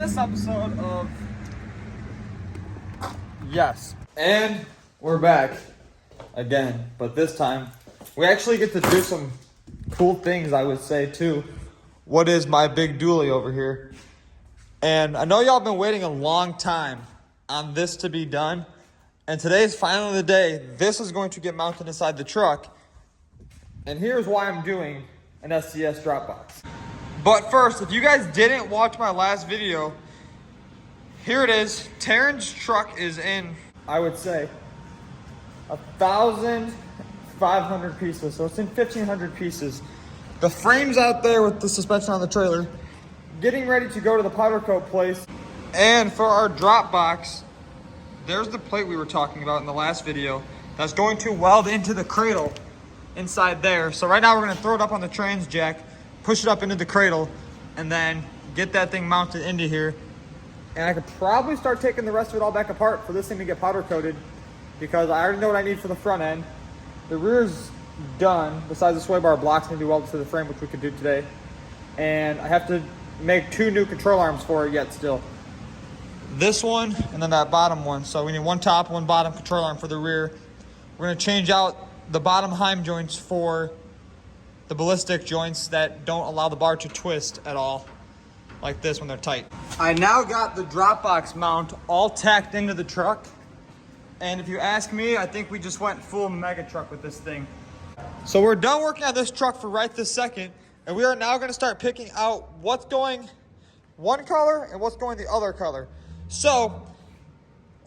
This episode of Yes. And we're back again, but this time we actually get to do some cool things, I would say, too. What is my big dually over here? And I know y'all been waiting a long time on this to be done. And today's finally the day. This is going to get mounted inside the truck. And here's why I'm doing an STS Dropbox. But first, if you guys didn't watch my last video, here it is. Taryn's truck is in, I would say, 1,500 pieces. So it's in 1,500 pieces. The frame's out there with the suspension on the trailer. Getting ready to go to the powder coat place. And for our Dropbox, there's the plate we were talking about in the last video that's going to weld into the cradle inside there. So right now we're gonna throw it up on the trans jack, push it up into the cradle, and then get that thing mounted into here. And I could probably start taking the rest of it all back apart for this thing to get powder coated, because I already know what I need for the front end. The rear's done, besides the sway bar blocks need to be welded to the frame, which we could do today. And I have to make 2 new control arms for it yet still. This one and then that bottom one. So we need 1 top, 1 bottom control arm for the rear. We're gonna change out the bottom heim joints for the ballistic joints that don't allow the bar to twist at all, like this when they're tight. I now got the Dropbox mount all tacked into the truck. And if you ask me, I think we just went full mega truck with this thing. So we're done working on this truck for right this second. And we are now gonna start picking out what's going one color and what's going the other color. So,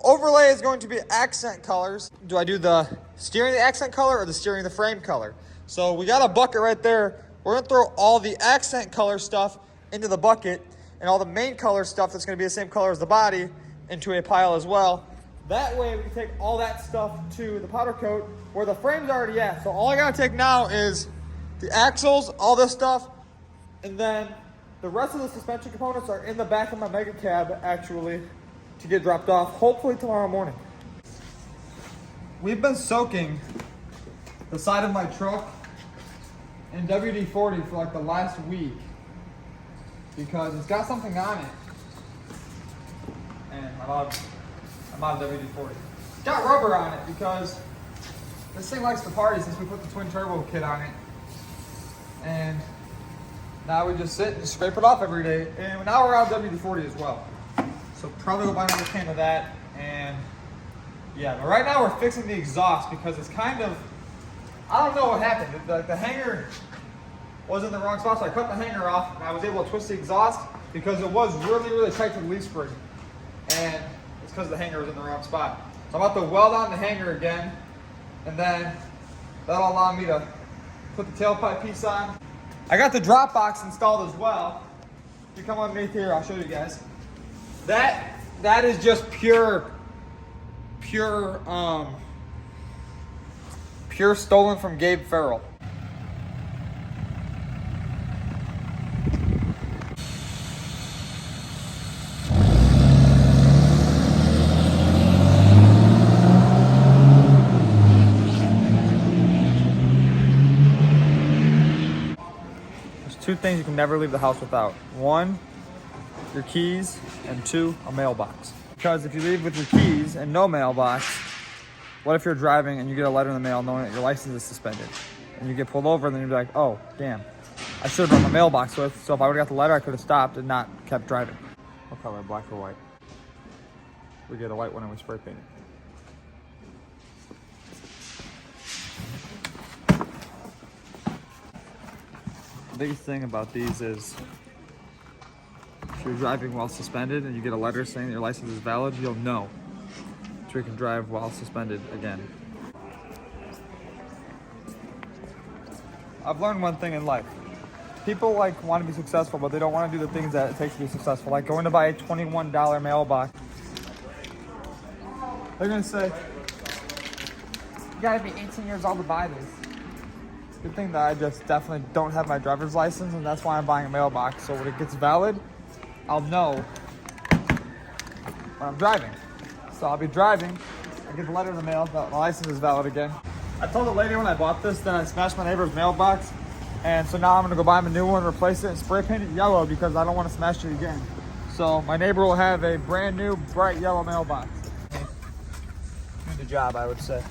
overlay is going to be accent colors. Do I do the steering the accent color or the steering the frame color? So we got a bucket right there. We're gonna throw all the accent color stuff into the bucket and all the main color stuff that's gonna be the same color as the body into a pile as well. That way we can take all that stuff to the powder coat where the frame's already at. So all I gotta take now is the axles, all this stuff, and then the rest of the suspension components are in the back of my mega cab, actually, to get dropped off, hopefully tomorrow morning. We've been soaking the side of my truck in WD-40 for like the last week because it's got something on it. And I'm out of WD-40. It's got rubber on it because this thing likes to party since we put the twin turbo kit on it. And now we just sit and scrape it off every day. And now we're out of WD-40 as well. So probably go buy another can of that. And yeah, but right now we're fixing the exhaust because it's kind of, I don't know what happened. The hanger was in the wrong spot, so I cut the hanger off and I was able to twist the exhaust because it was really, really tight to the leaf spring. And it's because the hanger was in the wrong spot. So I'm about to weld on the hanger again. And then that'll allow me to put the tailpipe piece on. I got the Dropbox installed as well. If you come underneath here, I'll show you guys. That is just pure stolen from Gabe Farrell. There's 2 things you can never leave the house without. 1, your keys, and 2, a mailbox. Because if you leave with your keys and no mailbox, what if you're driving and you get a letter in the mail knowing that your license is suspended? And you get pulled over and then you'll be like, oh, damn, I should have brought my mailbox with. So if I would have got the letter, I could have stopped and not kept driving. What color, black or white? We get a white one and we spray paint it. The biggest thing about these is if you're driving while suspended and you get a letter saying that your license is valid, you'll know so you can drive while suspended again. I've learned one thing in life. People want to be successful, but they don't want to do the things that it takes to be successful. Like going to buy a $21 mailbox. They're gonna say, you gotta be 18 years old to buy this. It's a good thing that I just definitely don't have my driver's license, and that's why I'm buying a mailbox. So when it gets valid, I'll know when I'm driving. So I'll be driving, I get the letter in the mail that my license is valid again. I told the lady when I bought this that I smashed my neighbor's mailbox, and so now I'm gonna go buy him a new one, replace it, and spray paint it yellow because I don't want to smash it again. So my neighbor will have a brand new bright yellow mailbox. Do the job, I would say.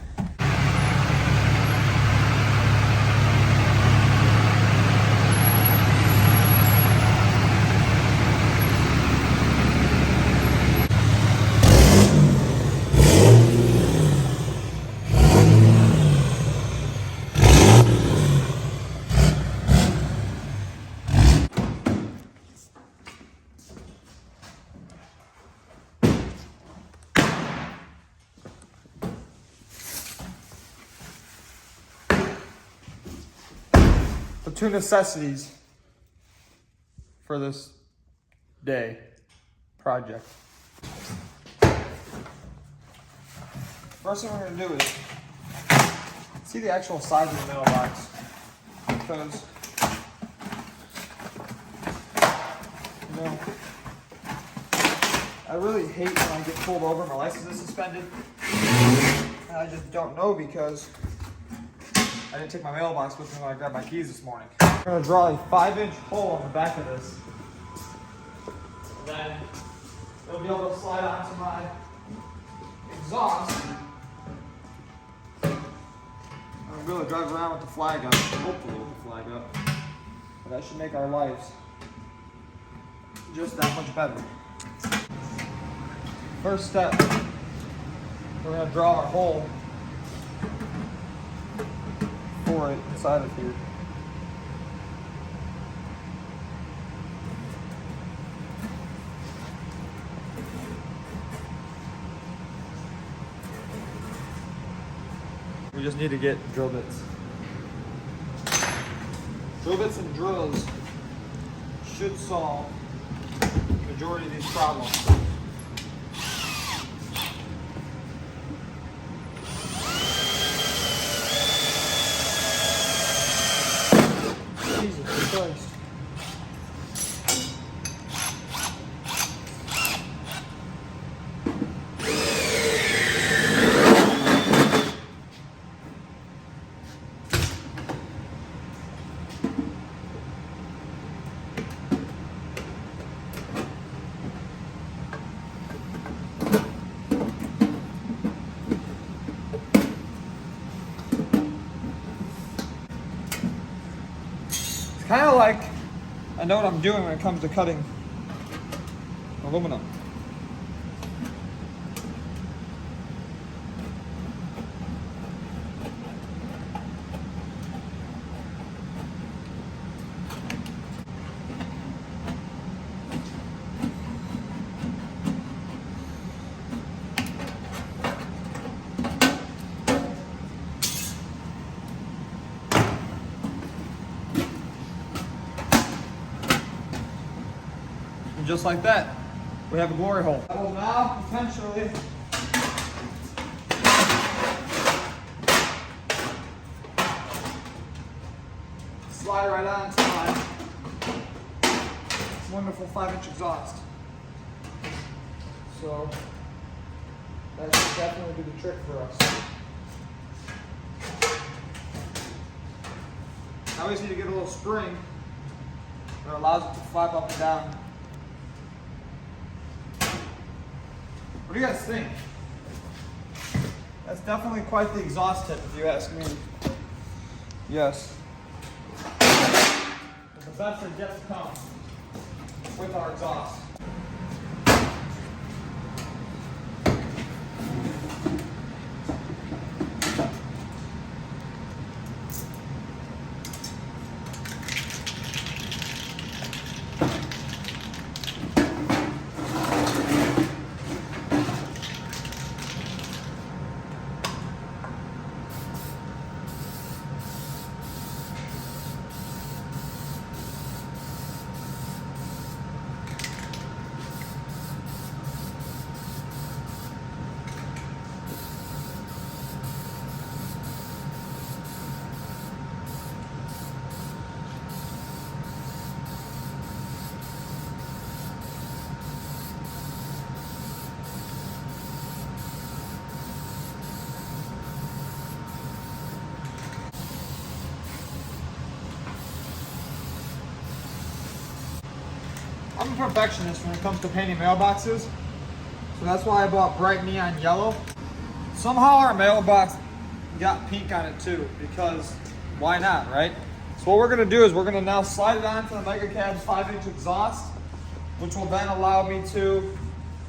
The two necessities for this day project. First thing we're going to do is see the actual size of the mailbox, because you know, I really hate when I get pulled over and my license is suspended, and I just don't know because I didn't take my mailbox with me when I grabbed my keys this morning. I'm going to draw a 5-inch hole on the back of this. And then it'll be able to slide onto my exhaust. I'm going to drive around with the flag up, hopefully with the flag up. But that should make our lives just that much better. First step, we're going to draw our hole for it inside of here. We just need to get drill bits. Drill bits and drills should solve the majority of these problems. Jesus Christ. Kind of like I know what I'm doing when it comes to cutting aluminum. Just like that, we have a glory hole. I will now potentially slide right onto my wonderful 5-inch exhaust. So that should definitely do the trick for us. Now we just need to get a little spring that allows it to flap up and down. What do you guys think? That's definitely quite the exhaust tip, if you ask me. Yes. But the best is yet to come with our exhaust. I'm a perfectionist when it comes to painting mailboxes. So that's why I bought bright neon yellow. Somehow our mailbox got pink on it too, because why not, right? So what we're gonna do is we're gonna now slide it onto the Mega Cab's 5-inch exhaust, which will then allow me to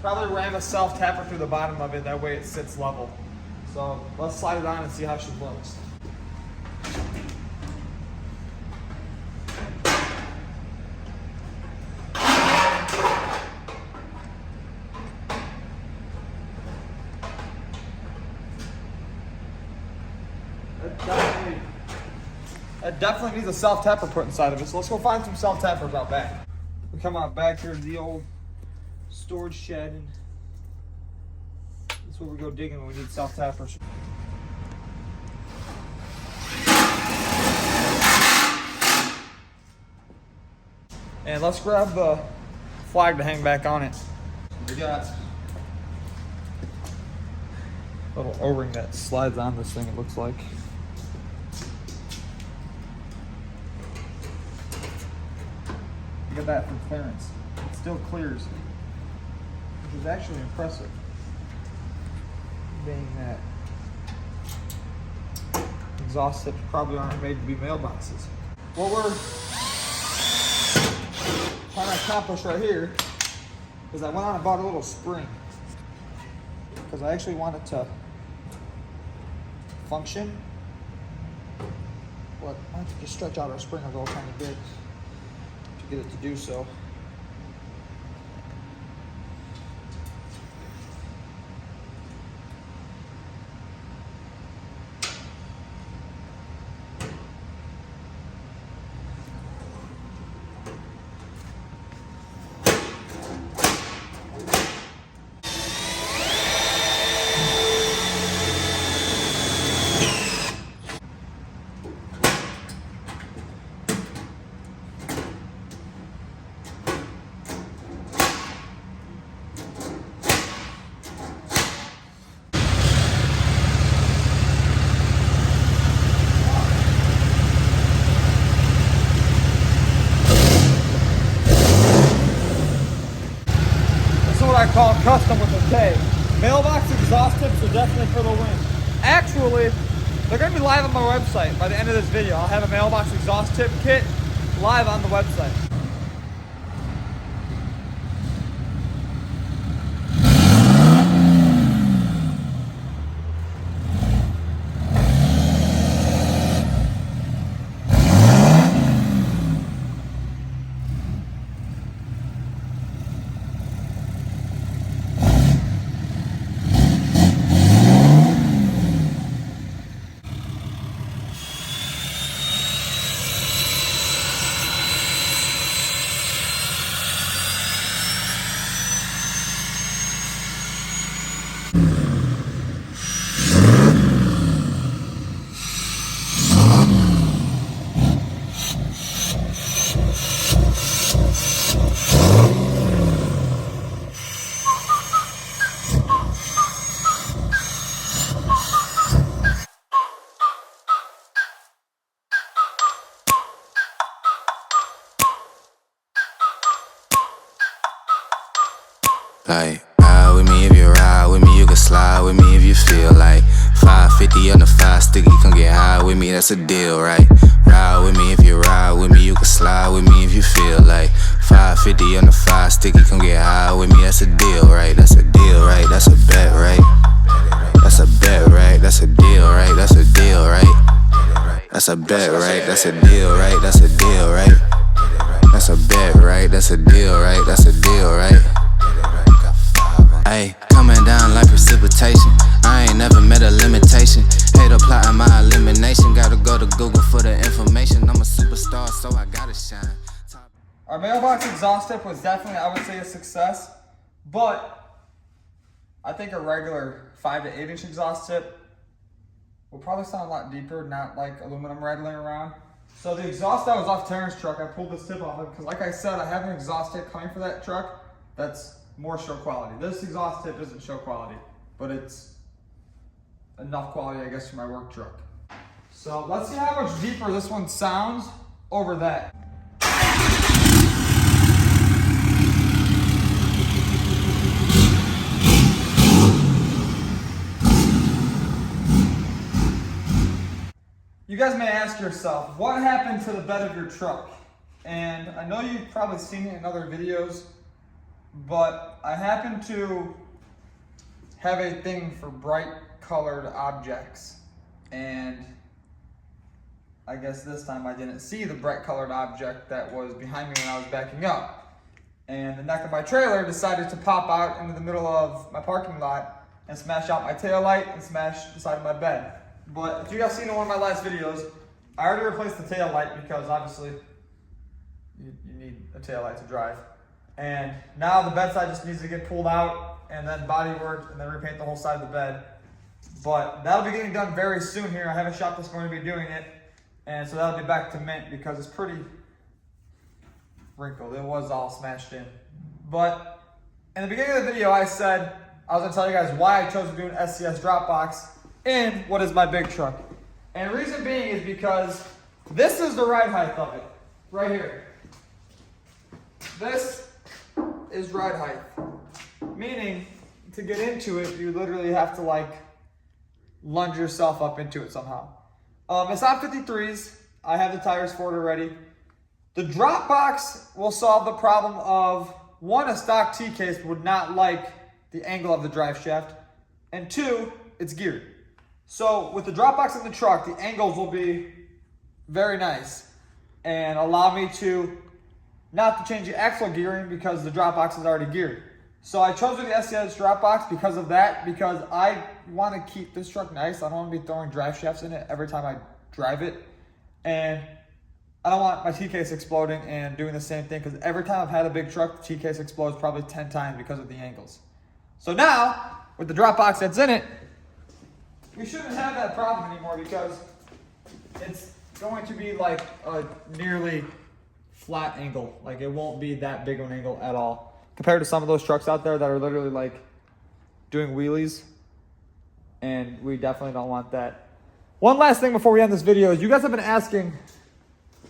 probably ram a self-tapper through the bottom of it. That way it sits level. So let's slide it on and see how she looks. It definitely needs a self-tapper put inside of it. So let's go find some self-tappers out back. We come out back here to the old storage shed, and that's where we go digging when we need self-tappers. And let's grab the flag to hang back on it. We got a little O-ring that slides on this thing, it looks like. Look at that for clearance. It still clears, which is actually impressive, being that exhaust tips probably aren't made to be mailboxes. What we're trying to accomplish right here is I went out and bought a little spring, because I actually want it to function, but I have to just stretch out our spring a little tiny bit to get it to do so. I call custom with a K. Mailbox exhaust tips are definitely for the win. Actually, they're going to be live on my website by the end of this video. I'll have a mailbox exhaust tip kit live on the website. Like, ride with me if you ride with me, you can slide with me if you feel like 550 on the 5 sticky, come get high with me, that's a deal, right? Ride with me if you ride with me, you can slide with me if you feel like 550 on the 5 sticky, come get high with me, that's a deal, right? That's a deal, right? That's a bet, right? That's a bet, right? That's a deal, right? That's a deal, right? That's a bet, right? That's a deal, right? That's a deal, right? That's a bet, right? That's a deal, right? That's a deal, right? Ayy, coming down like precipitation. I ain't never met a limitation. Hate plotting my elimination. Gotta go to Google for the information. I'm a superstar, so I gotta shine. Our mailbox exhaust tip was definitely, I would say, a success, but I think a regular 5 to 8 inch exhaust tip will probably sound a lot deeper, not like aluminum rattling around. So the exhaust that was off Terrence's truck, I pulled this tip off because, like I said, I have an exhaust tip coming for that truck that's more show quality. This exhaust tip isn't show quality, but it's enough quality, I guess, for my work truck. So let's see how much deeper this one sounds over that. You guys may ask yourself, what happened to the bed of your truck? And I know you've probably seen it in other videos, but I happen to have a thing for bright colored objects. And I guess this time I didn't see the bright colored object that was behind me when I was backing up. And the neck of my trailer decided to pop out into the middle of my parking lot and smash out my taillight and smash the side of my bed. But if you guys seen in one of my last videos, I already replaced the taillight because obviously you need a taillight to drive. And now the bed side just needs to get pulled out and then body worked and then repaint the whole side of the bed. But that'll be getting done very soon here. I have a shop that's going to be doing it. And so that'll be back to mint because it's pretty wrinkled. It was all smashed in. But in the beginning of the video, I said I was going to tell you guys why I chose to do an SCS Dropbox in what is my big truck. And the reason being is because this is the ride height of it, right here. This is ride height, meaning to get into it, you literally have to like lunge yourself up into it somehow. It's on 53s. I have the tires for it already. The Dropbox will solve the problem of, one, a stock T-case would not like the angle of the drive shaft, and two, it's geared. So with the Dropbox in the truck, the angles will be very nice and allow me to not to change the axle gearing because the Dropbox is already geared. So I chose the SCS Dropbox because of that, because I want to keep this truck nice. I don't want to be throwing drive shafts in it every time I drive it. And I don't want my T-case exploding and doing the same thing, because every time I've had a big truck, the T-case explodes probably 10 times because of the angles. So now, with the Dropbox that's in it, we shouldn't have that problem anymore because it's going to be like a nearly flat angle. Like it won't be that big of an angle at all, compared to some of those trucks out there that are literally like doing wheelies, and we definitely don't want that. One last thing before we end this video is you guys have been asking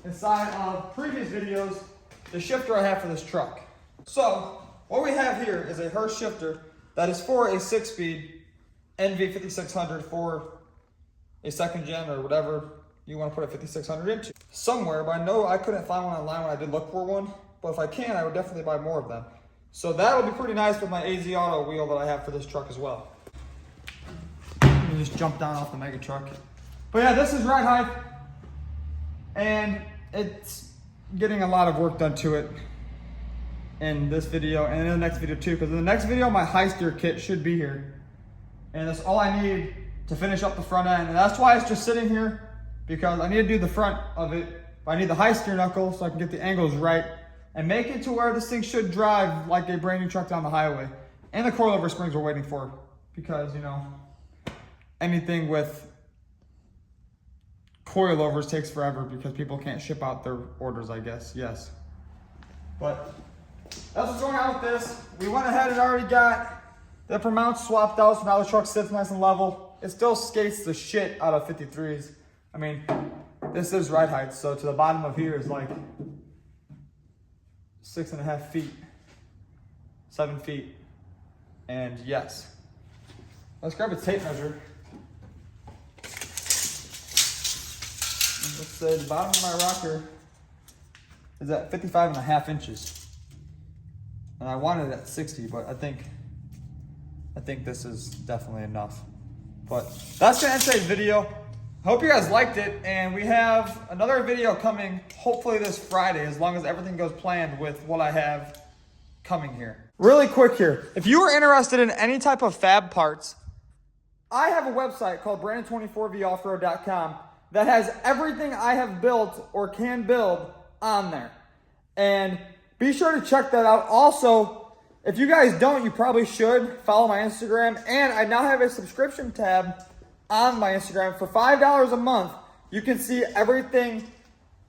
inside of previous videos the shifter I have for this truck. So what we have here is a Hurst shifter that is for a 6-speed NV5600 for a second gen or whatever you want to put a 5600 into somewhere, but I know I couldn't find one online when I did look for one, but if I can, I would definitely buy more of them. So that'll be pretty nice with my AZ Auto wheel that I have for this truck as well. Let me just jump down off the mega truck. But yeah, this is ride height, and it's getting a lot of work done to it in this video and in the next video too, because in the next video my high steer kit should be here, and that's all I need to finish up the front end, and that's why it's just sitting here, because I need to do the front of it, but I need the high steer knuckle so I can get the angles right and make it to where this thing should drive like a brand new truck down the highway. And the coilover springs we're waiting for, because you know, anything with coilovers takes forever because people can't ship out their orders, I guess. Yes, but that's what's going on with this. We went ahead and already got the upper mounts swapped out, so now the truck sits nice and level. It still skates the shit out of 53s. I mean, this is ride height, so to the bottom of here is like 6.5 feet, 7 feet, and yes. Let's grab a tape measure. Let's say the bottom of my rocker is at 55.5 inches. And I wanted it at 60, but I think this is definitely enough. But that's gonna end today's video. I hope you guys liked it, and we have another video coming hopefully this Friday, as long as everything goes planned with what I have coming here. Really quick here, if you are interested in any type of fab parts, I have a website called brandon24voffroad.com that has everything I have built or can build on there. And be sure to check that out. Also, if you guys don't, you probably should follow my Instagram. And I now have a subscription tab on my Instagram for $5 a month. You can see everything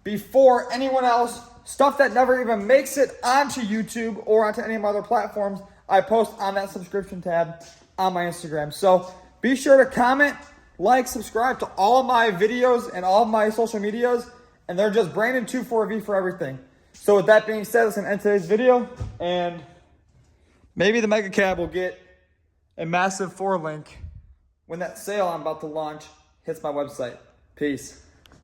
before anyone else, stuff that never even makes it onto YouTube or onto any of my other platforms. I post on that subscription tab on my Instagram. So be sure to comment, like, subscribe to all my videos and all my social medias, and they're just Brandon24V for everything. So with that being said, let's end today's video, and maybe the Mega Cab will get a massive 4-link when that sale I'm about to launch hits my website. Peace.